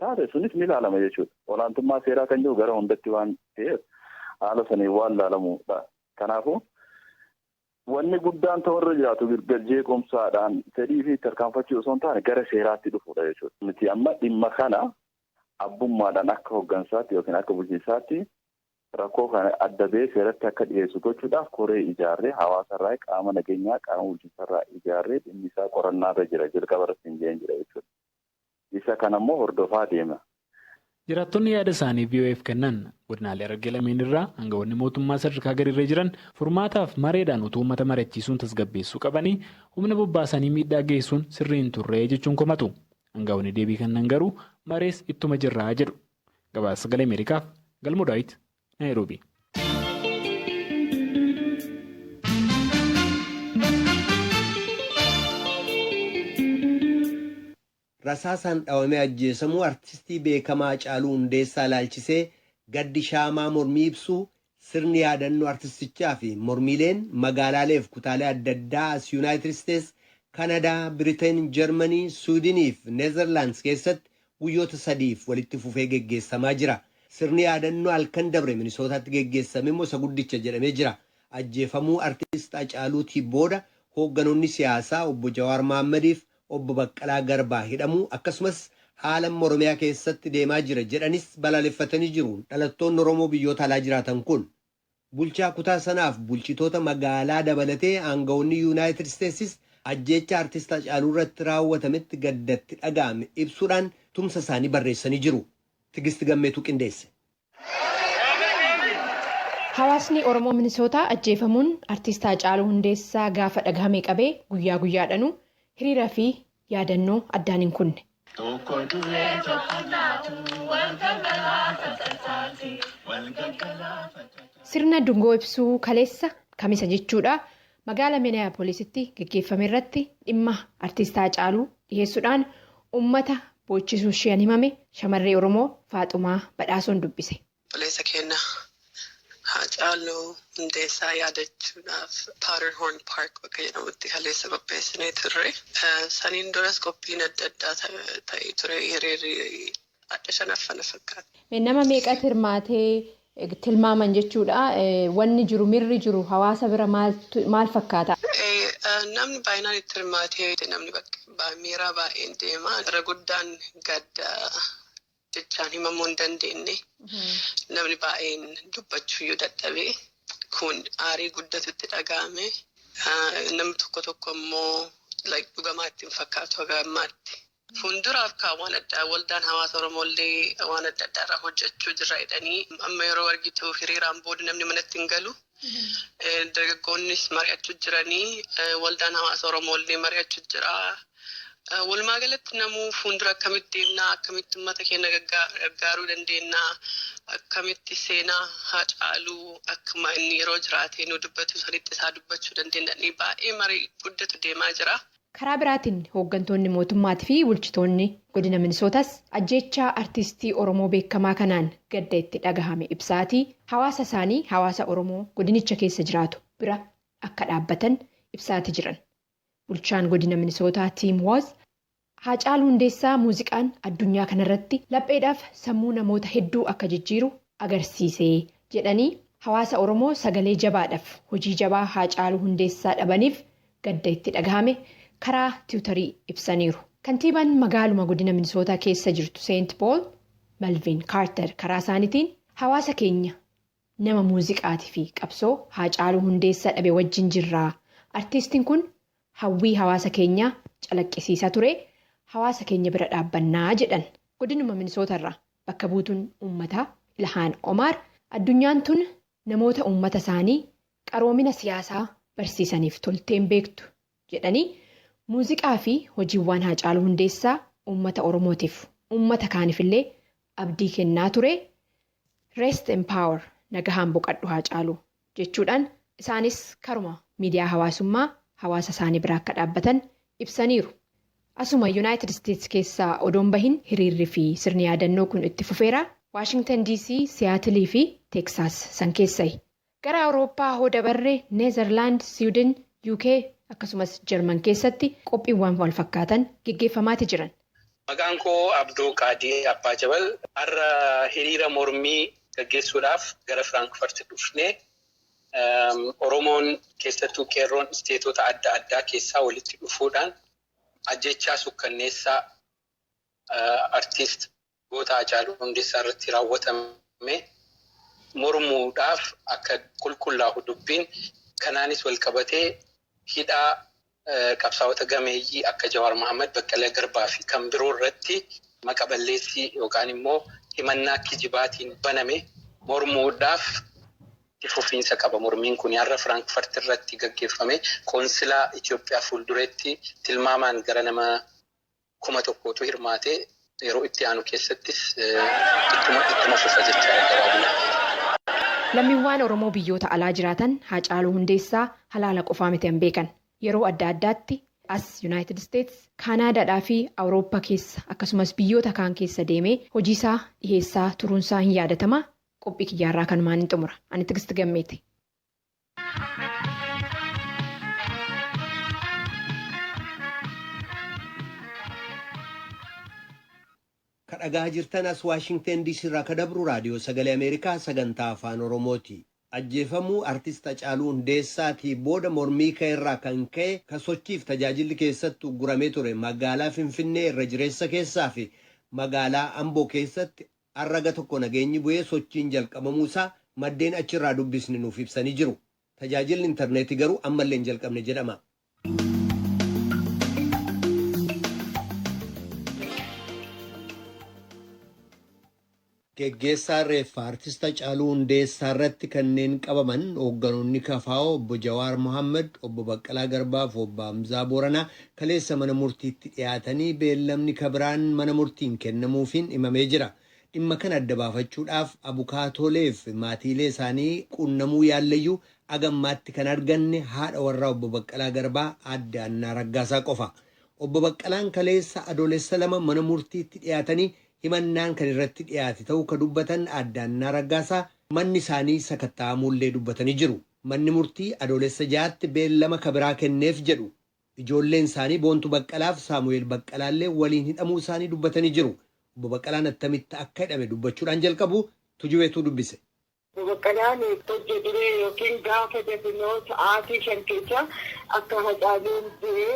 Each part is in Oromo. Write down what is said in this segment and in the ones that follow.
taate sunis ni ilaalama jechuudha. Olaantummaa seeraa kan jiru gara hundatti waan ta'eef haala sanii waan ilaalamudha. Kanaafuu wanni guddaan ta'urra jiraatu jeequmsaadhaan fedhii fi tarkaanfachuu osoo hin taane gara seeraatti dhufudha jechuudha. Nuti amma dhimma kana abbummaadhaan akka hooggansaatti yookiin akka bulchiinsaatti rakkoo kana adda ba'ee seeratti akka dhiyeessu gochuudhaaf koree ijaarree hawaasarraa qaama nageenyaa qaama bulchiinsarraa ijaarree dhimmi isaa qorannaarra jira jalqaba irratti hin jeen jira jechuudha. Isa kanammoo hordofaa deema. Jiraattonni yaada isaanii VOF kennan godinaalee Harargee lameen irraa aangawoonni mootummaa sadarkaa gadiirra jiran furmaataaf mareedhaan utuu uummata mari'achiisuun tasgabbeessuu qabanii humna bobbaasanii miidhaa geessuun sirrii hin turre jechuun komatu. Aangawoonni deebii kennan garuu marees ittuma jirraa jedhu. Gabaasa Sagalee Ameerikaaf Galmoo Daawit Naayiroobii. Rasaasaan dhawamee ajjeesamuu artistii beekamaa Haacaaluu Hundeessaa ilaalchisee gaddi shaamaa mormii ibsuu sirni yaadannoo artistichaa fi mormiileen magaalaalee fi kutaalee adda addaa as Yuunaayitid Isteets, Kanadaa, Biriteen, Jarmanii, Suudinii fi Neezerlaandis keessatti guyyoota 3 walitti fufee geggeessamaa jira. Sirni yaadannoo halkan dabre Minisootaatti geggeessame immoo isa guddicha jedhamee jira. Ajjeefamuu artist Haacaaluutii booda hoogganoonni siyaasaa obbo Jawaar Mahaammadiif obbo Baqqalaa Garbaa hidhamuu akkasumas haala Oromiyaa keessatti deemaa jira jedhanis balaaleffatanii jiru. Dhalattoonni Oromoo biyyoota alaa jiraatan kun bulchaa kutaa sanaaf bulchitoota magaalaa dabalatee aangawoonni Yuunaayitid Isteetsis ajjeecha artist Haacaaluu irratti raawwatametti gaddatti dhaga'ame ibsuudhaan tumsa isaanii barreessanii jiru. Tigist Gammeetuu qindeesse. Hawaasni Oromoo Minisootaa ajjeefamuun artist Haacaaluu Hundeessaa gaafa dhagahame qabee guyyaa guyyaadhaan hiriira fi yaadannoo addaan hin kunne. Sirna dungoo ibsuu kaleessa kamisa jechuudha magaala Minneapoolisitti geggeeffame irratti dhimma artist Haacaaluu dhiyeessuudhaan uummata boochisuu isheen himame shamarree Oromoo Faaxumaa Badhaasoon dubbise. Haacaaluu Hundeessaa yaadachuudhaaf Powderhorn Park bakka jedhamutti kaleessa qopheessinee turre. Saniin duras qophiin adda addaa ta'ee ture hiriirri adda shanaffana fakkaata. Nama meeqa hirmaatee tilmaaman jechuudha. Wanni jiru mirri jiru hawaasa bira maal fakkaata? Namni baay'inaan itti hirmaatee namni miiraa baay'een deema. Irra guddaan gadda jechaan himamuu hin dandeenye. Namni baay'een dubbachuuyyuu dadhabee kun aarii guddatutti dhaga'ame. Namni tokko immoo dhugamaa ittiin fakkaatu haga ammaatti. Fuulduraaf waan addaa waldaan hawaasa Oromooillee waan adda addaa irraa hojjechuu jirra jedhanii amma yeroo argitu hiriiraan booda namni manatti hin galu. Dargaggoonnis mari'achuu jiranii waldaan hawaasa Oromooillee mari'achuu jira. Walumaa galatti namuu fuuldura akkamitti deemnaa akkamitti uummata keenya gargaaruu dandeenyaa akkamitti seenaa Haacaaluu akkuma inni yeroo jiraatee nu dubbatu sanitti isaa dubbachuu dandeenyanii baay'ee marii guddatu deemaa jira. Karaa biraatiin hooggantoonni mootummaatii fi bulchitoonni godina Minisootaas ajjeechaa artistii Oromoo beekamaa kanaan gadda itti dhagahame ibsaatii hawaasa isaanii hawaasa Oromoo godinicha keessa jiraatu bira akka dhaabbatan ibsaatii jiran. Bulchaan godina Minisootaa Tiim Woz Haacaaluu Hundeessaa muuziqaan addunyaa kanarratti lapheedhaaf sammuu namoota hedduu akka jijjiiru agarsiisee jedhanii hawaasa Oromoo sagalee jabaadhaaf hojii jabaa Haacaaluu Hundeessaa dhabaniif gadda itti dhagahame karaa tiwutarii ibsaniiru. Kantiibaan magaaluma godina Minisootaa keessa jirtu Seent Pool Malviin Kaartar karaa isaaniitiin hawaasa keenya nama muuziqaatii fi qabsoo Haacaaluu Hundeessaa dhabe wajjin jirraa. Artistiin kun hawwii hawaasa keenyaa calaqqisiisaa ture hawaasa keenya bira dhaabbannaa jedhan. Godinuma Minisootarraa bakka buutuun uummataa Ilhaan Omaar addunyaan tun namoota uummata isaanii qaroomina siyaasaa barsiisaniif tolteen beektu jedhanii muuziqaa fi hojiiwwan Haacaaluu Hundeessaa uummata Oromootiif uummata kaaniifillee abdii kennaa ture. Rest in power nagahaan boqadhu Haacaaluu jechuudhaan isaanis karuma miidiyaa hawaasummaa hawaasa isaanii bira akka dhaabbatan ibsaniiru. Asuma Yuunaayitid Isteets keessaa odoon bahin hiriirri fi sirni yaadannoo kun itti fufeera. Waashingtan DC, Siyaatilii fi Teeksaas san keessayi. Gara Awurooppaa hoo dabarree Neezerlaand, Siwiidin, UK akkasumas Jarman keessatti qophiiwwan wal fakkaatan geggeeffamaati jiran. Maqaan koo Abduu Qaadii Abbaa Jabal har'a hiriira mormii gaggeessuudhaaf gara Firaankfurt dhufnee Oromoon keessattuu qeerroon isteetota adda addaa keessaa walitti dhufuudhaan ajjechaa sukkanneessaa artiist Goota Hacaaluu Hundeessaa irratti raawwatame mormuudhaaf akka qulqullaa'u dubbiin kanaanis wal qabatee hidhaa qabsaa'ota gameeyyii akka Jawaar Mohaammed, Baqqalee Garbaa fi kan biroo irratti maqaballeessii yookaan immoo himannaa kijibaatiin baname mormuudhaaf itti fufiinsa qaba. Mormiin kun har'a Firaankfurt irratti gaggeeffame qoonsilaa Itoophiyaa fuuldureetti tilmaamaan gara nama 1,000tu hirmaate yeroo itti aanu keessattis ittuma fufa jechaa gabaabinatti. Lammiiwwan Oromoo biyyoota alaa jiraatan Hacaaluu Hundeessaa halaala qofaa miti hin beekan. Yeroo adda addaatti as Yuunaayitid Isteets, Kaanaadaadhaa fi Awurooppaa keessa akkasumas biyyoota kaan keessa deemee hojiisaa dhiheessaa turuunsaa hin yaadatama. Qophii kiyyaarraa kanumaan hin xumura. Ani Tigist Gammeeti. Kadhagaa jirtan as Waashingten DC irraa kadabru raadiyoo sagalee Ameerikaa sagantaa afaan Oromooti. Ajjeefamuu artist Hacaaluu Hundeessaatii booda mormii ka'eerraa kan ka'e kan sochiif tajaajilli keessatti ugguramee ture magaalaa Finfinnee irra jireessa keessaa fi magaalaa Amboo keessatti har'a tokko nageenyi bu'ee sochiin jalqabamuusaa maddeen achirraa dubbisni nuuf ibsanii jiru. Tajaajilli intarneetii garuu ammallee hin jalqabne jedhama. Geggeessaa reeffaa artist Hacaaluu Hundeessaa irratti kanneen qabaman hoogganoonni KFO obbo Jawaar Mohaammed, obbo Baqqalaa Garbaa fi obbo Hamzaa Booranaa kaleessa mana murtiitti dhiyaatanii beellamni kabiraan mana murtiin kennamuufiin himamee jira. Dhimma kana adda baafachuudhaaf abukaatoolee fi maatiilee isaanii quunnamuu yaallayyuu agammaatti kan arganne haadha warraa obbo Baqqalaa Garbaa Aadde Annaa Raggaasaa qofa. Obbo Baqqalaan kaleessa adoolessa 2 mana murtiitti dhiyaatanii himannaan kan irratti dhiyaate ta'uu ka dubbatan Aadde Annaa Raggaasaa manni isaanii sakatta'amuullee dubbatanii jiru. Manni murtii adoolessa 6tti beellama kabiraa kenneef jedhu. Ijoolleen isaanii Boontuu Baqqalaaf Saamu'eel Baqqalaallee waliin hidhamuu isaanii dubbatanii jiru. Obbo Baqqalaan attamitti akka hidhame dubbachuudhaan jalqabu Tujubeetuu dubbise. Obbo Baqqalaan hojjetee yookiin gaafa dafinoo sa'aatii 5 keessa akka Hacaaluun du'e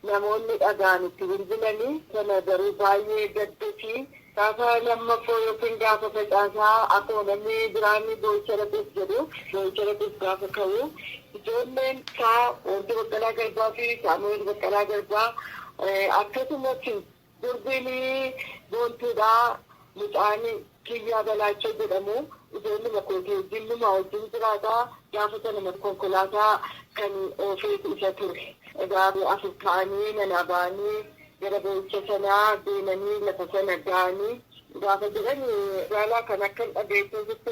namoonni dhagaan itti bilbilanii sana garuu baay'ee gaddati. Gaafa lammaffoo yookiin gaafa facaasaa akkuma namni biraanni boo'icha dhaqeef jedhu boo'icha dhaqeef gaafa ka'u ijoolleen isaa Boontuu Baqqalaa Garbaa fi Saamu'eel Baqqalaa Garbaa akkasumas durbiin Boontuudhaa mucaan Kiyyaa Balaachoo jedhamu ijoolli makootee wajjin wajjin jiraataa gaafa sana konkolaataa kan oofeetu isa ture. Egaa afur ta'anii mana ba'anii gara boo'icha sanaa deemanii lafa sana ga'anii gaafa jiran jaalaa kan akka hin dhageessisutti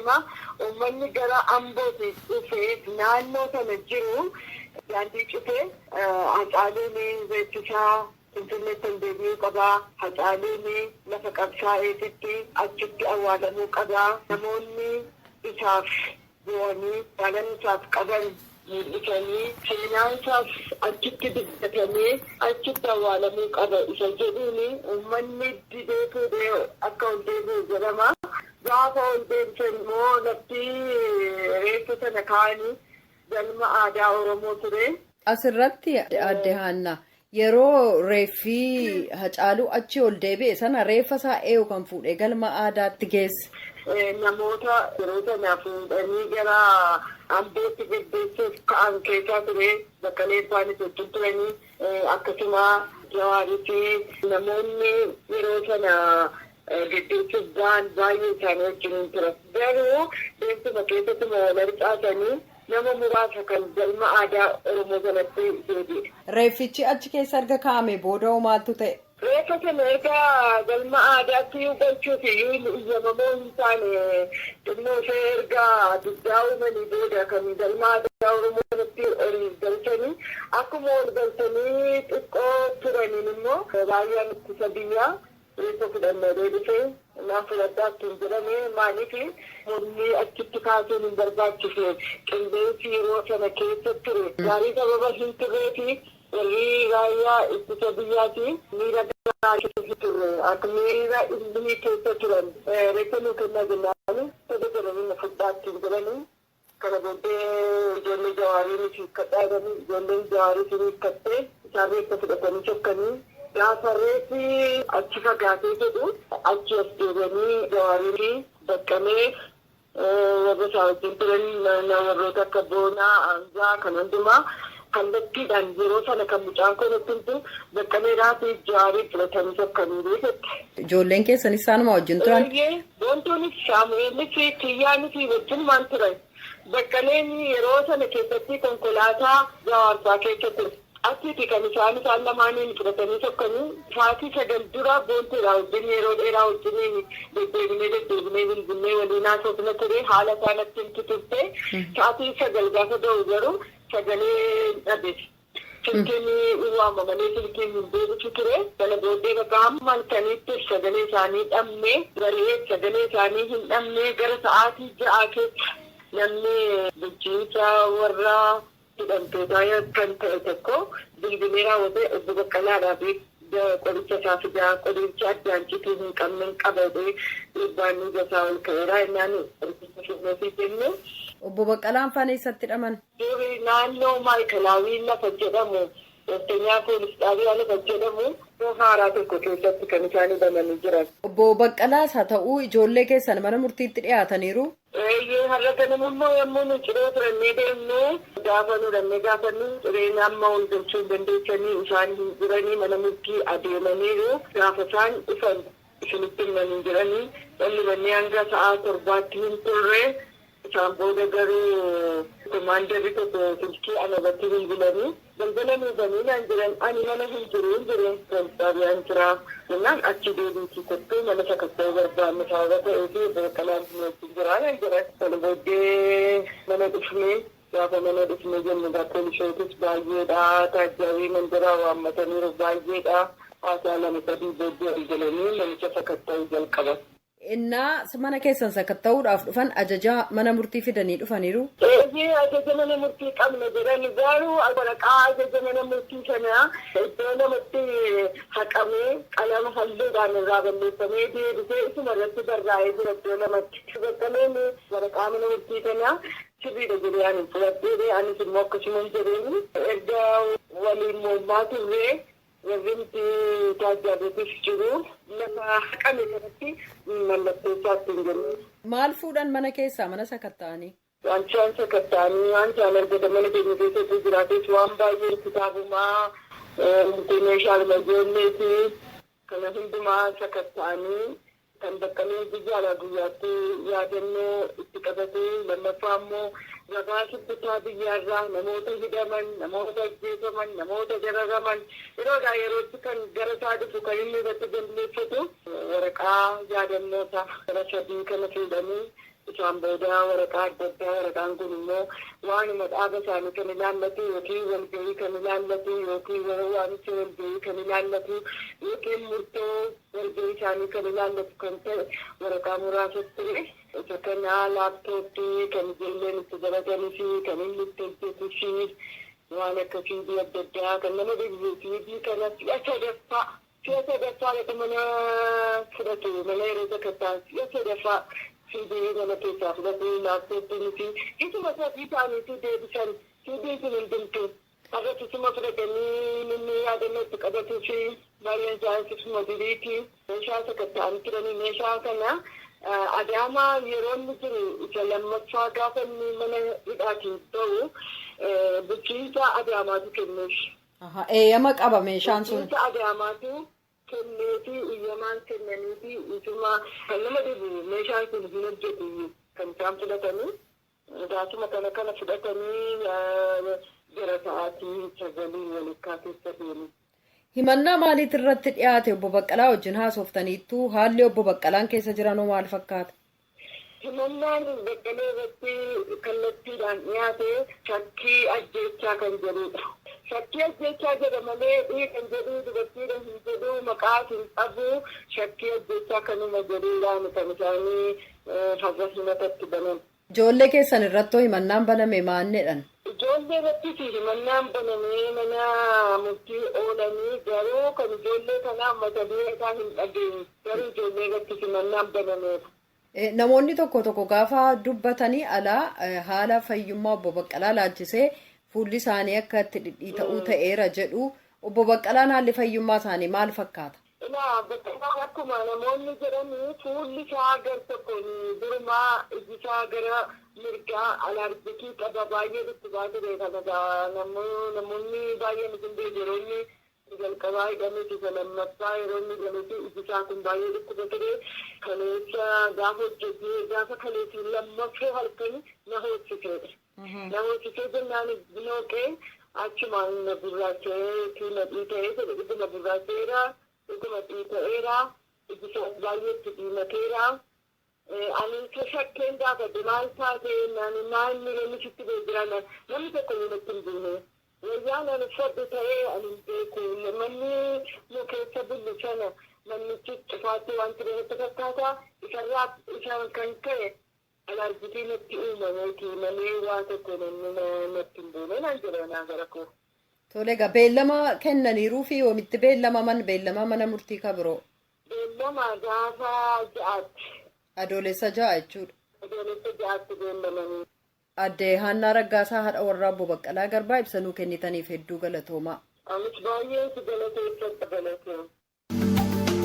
uummanni gara Ambootti dhufee naannoo sana jiru daandii cufee Hacaaluun beeksisaa Finfinneetti deebi'uu qabaa. Hacaaluun lafa qabsaa'eetitti achitti awwaalamuu qabaa. Namoonni isaaf bu'anii jaalala isaaf qaban mul'isanii seenaan isaaf achitti dubbatanii achitti awwaalamuu qaba isa jedhuuni uummanni didee fuudhee akka ol deebi'u jedhama. Gaafa ol deebisan immoo lafti reeffa sana kaa'anii galma aadaa Oromoo ture. Asirratti Aadde Haannaa yeroo reeffi Hacaaluu achi ol deebi'e sana reeffa isaa eeyu kan fuudhee galma aadaatti geesse. Namoota yeroo sana fuudhanii gara Ambootti gaggeessuuf ka'an keessaa ture Baqqalee isaanis wajjin turanii akkasuma Jawaarii fi namoonni yeroo sana gaggeessuuf ba'an baay'ee isaanii wajjin ture. Garuu deemtuma keessatti wal harcaasanii nama muraasa kan galma aadaa Oromoo sanatti deebi'e. Reeffichi achi keessa erga kaa'ame booda maaltu ta'e? Reeffa sana erga galma aadaatti galchuuf iyyamamoo hin taane xinnoo ishee erga dugdaa uumanii booda kan galma aadaa Oromoo sanatti ol galchanii akkuma ol galchanii xiqqoo turaniin immoo raayyaan ittisa biyyaa reeffa fudhannoo deebisee naaf fudhadhaatti hin jedhame maaliif mormii achitti kaasuun hin barbaachise qilleensi yeroo sana keessa ture gaarii sababa hin turreefi warri raayyaa ittisa biyyaati miira gaarii turre akka miira inni keessa turan reeffa nuu kennaa jennaani sada jedhanii na fudhaatti jedhanii kana booddee ijoollee jawaarii nuti hiikkadhaa jedhanii ijoolleen jawaarii sun hiikkattee isaan reeffa fudhatanii sokkanii gaafa reeffi achi fagaatee jedhu achi as deebanii jawaarii baqqalee warra isaa wajjin turan warroota akka boonaa aangaa kan hundumaa kallattiidhaan yeroo sana kan mucaan kun ittiin baqqaleedhaa fi jawaarii fudhatanii sokkanii jette. Ijoolleen keessan isaanuma wajjin turan? Boontuunis Saamu'eelis Kiyyaanis wajjin maan turan. Baqqaleen yeroo sana keessatti konkolaataa jawaarsaa keessa ture. Achiiti kan isaan lamaaniin fudhatanii sokkanii sa'aatii 9 dura boontuudhaa wajjin yeroo dheeraa wajjin deddeebinee bilbilee waliin haasofna ture haala isaan ittiin turte sa'aatii 9 gaafa ga'u garuu sagalee dhabe. Silkiin waamamanii silkiin hin deebisu ture. Kana booddee bakka hamma halkaniitti sagalee isaanii dhabnee garee sagalee isaanii hin dhabnee gara sa'aatii 6 keessa namni bulchiinsa warra hidhamtootaa kan ta'e tokko bilbilee raawwatee obbo Baqqalaadhaa fi qoricha isaa fidaa qoricha addaan cituu hin qabne qabadee dhiibbaan gasaa ol ka'eera innaan qoricha fidnoofi jenne. Obbo Baqqalaan faana eessatti hidhaman? Naannoo Maayikalaawii lafa jedhamu Westeenyaa Poolis Xaabiyaa lafa jedhamu haaraa tokko keessatti kan isaan hidhamanii jiran. Obbo Baqqalaas haa ta'uu ijoollee keessan mana murtiitti dhiyaataniiru? Har'a kanamummoo yommuu nu ciree turannee deemnee gaafa nu dhannee gaafannu cireenya amma ol galchuu dandeessanii isaan hin jiranii mana murtii adeemaniiru gaafa isaan dhufan isinitti himanii jiranii dhallibannee hanga sa'a 7tti hin turre isaan booda garuu komaandarri tokko silkii anabatti bilbilanii balbala nuufanii naan jiran ani mana hin jiru hin jiru Xaabiyaan jira jennaan achi deebiitii kottuu mana sakatta'uu barbaanne sababa ta'ee fi Baqqalaan wajjin jira naan jiran. Kana booddee mana dhufnee gaafa mana dhufnee jennu poolisootis baay'eedha taajjabee mandaraa waammataniiru baay'eedha haasaa 2-3 booddee argalanii manicha sakatta'uu jalqaban. Innaa mana keessan sakatta'uudhaaf dhufan ajaja mana murtii fidanii dhufaniiru? Ajaja mana murtii qabna jedhan garuu waraqaa ajaja mana murtii sana iddoo namatti haqamee qalama halluudhaan irraa balleeffamee deebisee isuma irratti barraa'ee jira iddoo namatti. Baqqaleen waraqaa mana murtii kana sirriidha jedhee ani fudhadhee anis immoo akkasuma jedheen erga waliin mormaa turree warreenti taajaajilatis jiru lafa haqame kanatti mallattoo isaatti hin jiru. Maal fuudhan mana keessaa mana sakatta'anii? Wancaan sakatta'anii wancaan argata mana keenya keessatti jiraates waan baay'ee kitaabumaa meeshaalee ijoolleeti kana hundumaa sakatta'anii kan Baqqalee guyyaadhaa guyyaatti yaadannoo itti qabatee lammaffaa immoo gabaasa bittaa biyyaarraa namoota hidhaman namoota ajjeefaman namoota dararaman yeroodhaa yerootti kan gara isaa dhufu kan inni irratti galmeeffatu waraqaa yaadannootaa gara 3 kana fuudhanii isaan booda waraqaa adda addaa waraqaan kun immoo waanuma dhaaba isaanii kan ilaallatu yookiin walgahii kan ilaallatu yookiin waamicha walgahii kan ilaallatu yookiin murtoo walgahii isaanii kan ilaallatu kan ta'e waraqaa muraasa ture. Isa kana laaptooppii kan ijoolleen itti baratanii fi kan inni itti hojjetuu fi waan akka fiidii adda addaa kan nama dhibu fiidii kana si'a sadaffaa lafa mana fudhatu mana yeroo sakattaa si'a sadaffaa fiidii mana keessaa fudhatu laaptooppiin fi isuma sadii ta'aniitu deebisan fiidii sun hin dhumtu. Irratti isuma fudhatanii namni yaadannoo itti qabatuu fi baay'een isaanii isuma duriiti meeshaa sakatta'anii turanii meeshaa kana Adaamaa yeroo inni jiru isa lammaffaa gaafa inni mana hidhaatiin ta'u bulchiinsa Adaamaatu kenneef. Eeyyama qaba meeshaan sun. Bulchiinsa Adaamaatu kenneefi iyyamaan kennaniifi isuma kan nama dhibu meeshaan kun hin hojjetu kan isaan fudhatanii gaasuma kana fudhatanii gara sa'aatii 9 walakkaa keessa deemu. Himannaa maaliit irratti dhiyaate obbo Baqqalaa wajjin haasoftaniittu haalli obbo Baqqalaan keessa jiranoo maal fakkaata? Himannaan Baqqalee irratti kallattiidhaan dhiyaate shakkii ajjeechaa kan jedhudha. Shakkii ajjeechaa jedha malee kan jedhu dubartiidha hin jedhu maqaa hin qabu shakkii ajjeechaa kanuma jedhuudhaan kan isaanii har'a himatatti banan. Ijoollee keessan irratti himannaan baname maalidhaan? Ijoollee irratti himannaan banamee mana murtii oolanii garuu kan ijoollee kanaa mata duree isaa hin dhageenye garuu ijoollee irratti himannaan banameera. Namoonni tokko gaafa dubbatanii alaa haala fayyummaa obbo Baqqalaa laalchisee fuulli isaanii akka itti dhidhiita'uu ta'eera jedhu. Obbo Baqqalaan haalli fayyummaa isaanii maal fakkaata? Baqqalaan akkuma namoonni jedhanii fuulli isaa gar tokkoon durumaa iji isaa gara mirgaa alarjitii qaba baay'ee dhukkubaa ture kana namoonni baay'een isin beekeroonni jalqabaa hidhameeti lammaffaa yeroo inni galuuti iji isaa kun baay'ee dhukkuba ture kaleessa gaafa hojjetee gaafa kaleessi lammaffoo halkanii na hoosiseedha. Na hoosisee jennaan nooqee achumaan na gurraacha'ee na dhiita'ee jedhe dhuguma gurraacheera dhuguma dhiita'eera iji isaa baay'eetti diimateera. Ani shakkeen gaafadhe maal taatee naanni namisitti beekira namni tokko namatti hin buune. Wayyaan ani uffadhu ta'ee ani hin beeku manni nu keessa bullu sana mannichi cufaatti waan tureetti fakkaata isaan kan ta'e alarjitii natti uumameeti malee waa tokko namni natti hin buune naan jedha naa gara koo. Tole egaa beellama kennaniiruu fi oomitti beellama mana murtii kabiroo. Beellama gaafa ja'aatti. Adoolessa ja'a jechuudha. Adoolessa ja'aatti beellamanii. Aadde Haannaa Raggaasaa haadha warraa Obbo Baqqalaa Garbaa ibsanuu kennitaniif hedduu galatoomaa. Anis baay'ee si galateeffadha galatoomaa.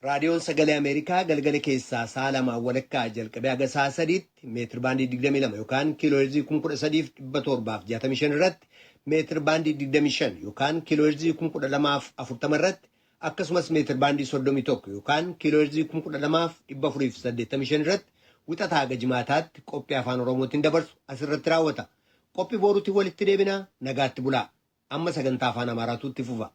Raadiyoon Sagalee Ameerikaa galgala keessaa sa'a lamaan walakkaa jalqabee haga sa'a sadiitti meetir baandii 22 yookaan kiilooheerzii 13,765 irratti meetir baandii 25 yookaan kiilooheerzii 1240 irratti akkasumas meetir baandii 31 yookaan kiilooheerzii 12,485 irratti wixataa haga jimaataatti qophii afaan Oromootiin dabarsu asirratti raawwata. Qophii boruutiin walitti deebinaa nagaatti bulaa. Amma sagantaa afaan Amaaraatu itti fufa.